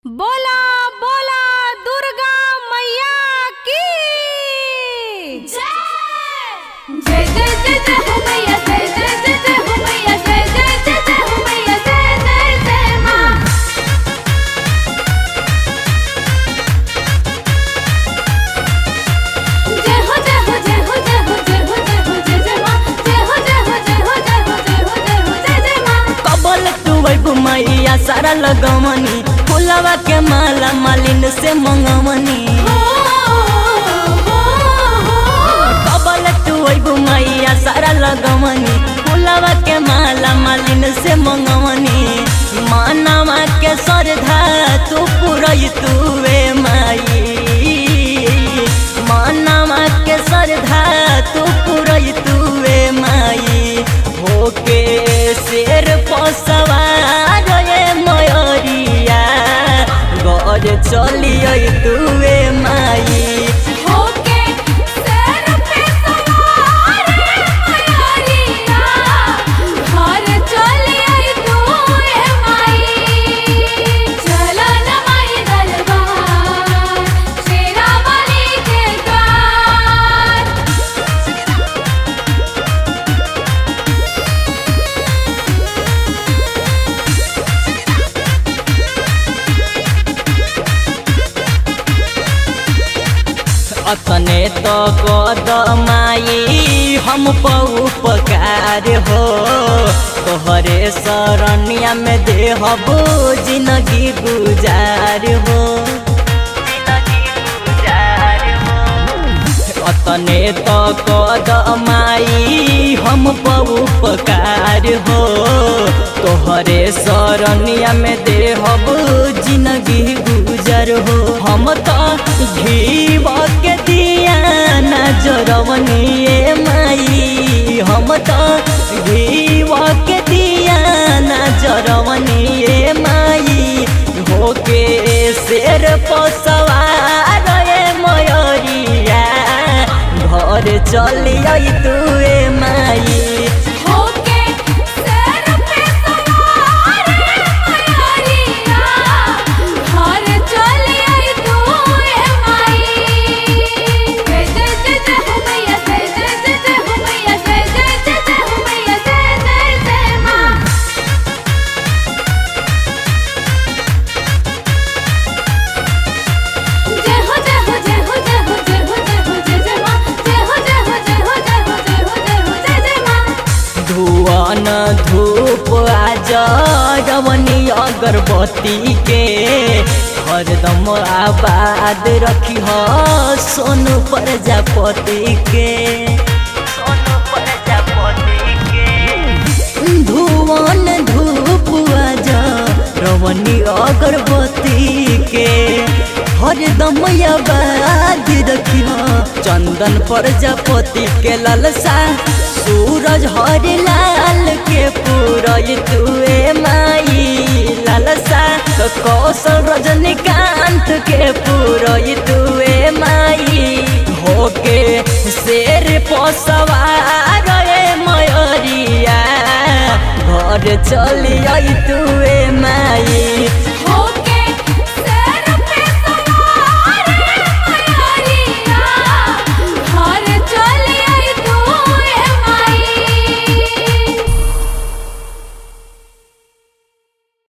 बोला बोला दुर्गा मैया की जय जय जय जय हो मैया, जय जय जय जय हो मैया, जय जय जय जय हो मैया, जय जय जय माँ। जय हो जय हो जय हो जय हो जय हो जय हो जय जय माँ, जय हो जय हो जय हो जय हो जय हो जय हो जय जय माँ। कबल टुवै मैया सारा लगमनी फुलवा के माला मालिन से मंगवनी। कबल टुवै मैया सारा लगमनी फुलवा के माला मालिन से मंगवनी। मानवा के श्रद्धा तू पुरई तुवे माई, मानवा के श्रद्धा तू पुरई तुवे माई। होके शेर पसवार मयरिया गज चलिए तुवे माई। होके सर पे सवार मयरिया घर चली आई तू ए माई। चलो न माई दरबार शेरा वाली के द्वार। अतने तो कदमाई हम उपकार हो, तोहरे शरणिया में देहबो जिंदगी गुजार हो। अतने तो कदमाई हम उपकार हो, तोहरे शरणिया में देहबो जिंदगी गुजार हो। हम तो घीव के दिया नजरवनी माई, हम तो घीव के दिया नजरवनी माई। होके शेर पसवार मयरिया घर चलिए तुए माई। होके सर पे सवार मयरिया घर चली आई तू ए माई। जय जय जय जय हो मैया, जय जय जय जय हो मैया, जय जय जय जय हो मैया, जय जय जय माँ। जय हो जय हो जय हो जय हो जय हो जय हो जय जय माँ, जय हो जय हो जय हो जय हो जय हो जय हो जय जय माँ। धुआन धूप आज रवनी अगरबत्ती के हरदम आबाद रखी हो सोनू प्रजापति के। धुआन धूप आज रवनी अगरबत्ती के हरदम आबाद रखी हो चंदन प्रजापति के ललसा। सूरज हरि लाल के पूरई तुए माई लालसा, तो कौशल रजनीकांत के पूरई तुए माई। होके शेर पसवार मयरिया घर चलिए तुए माई।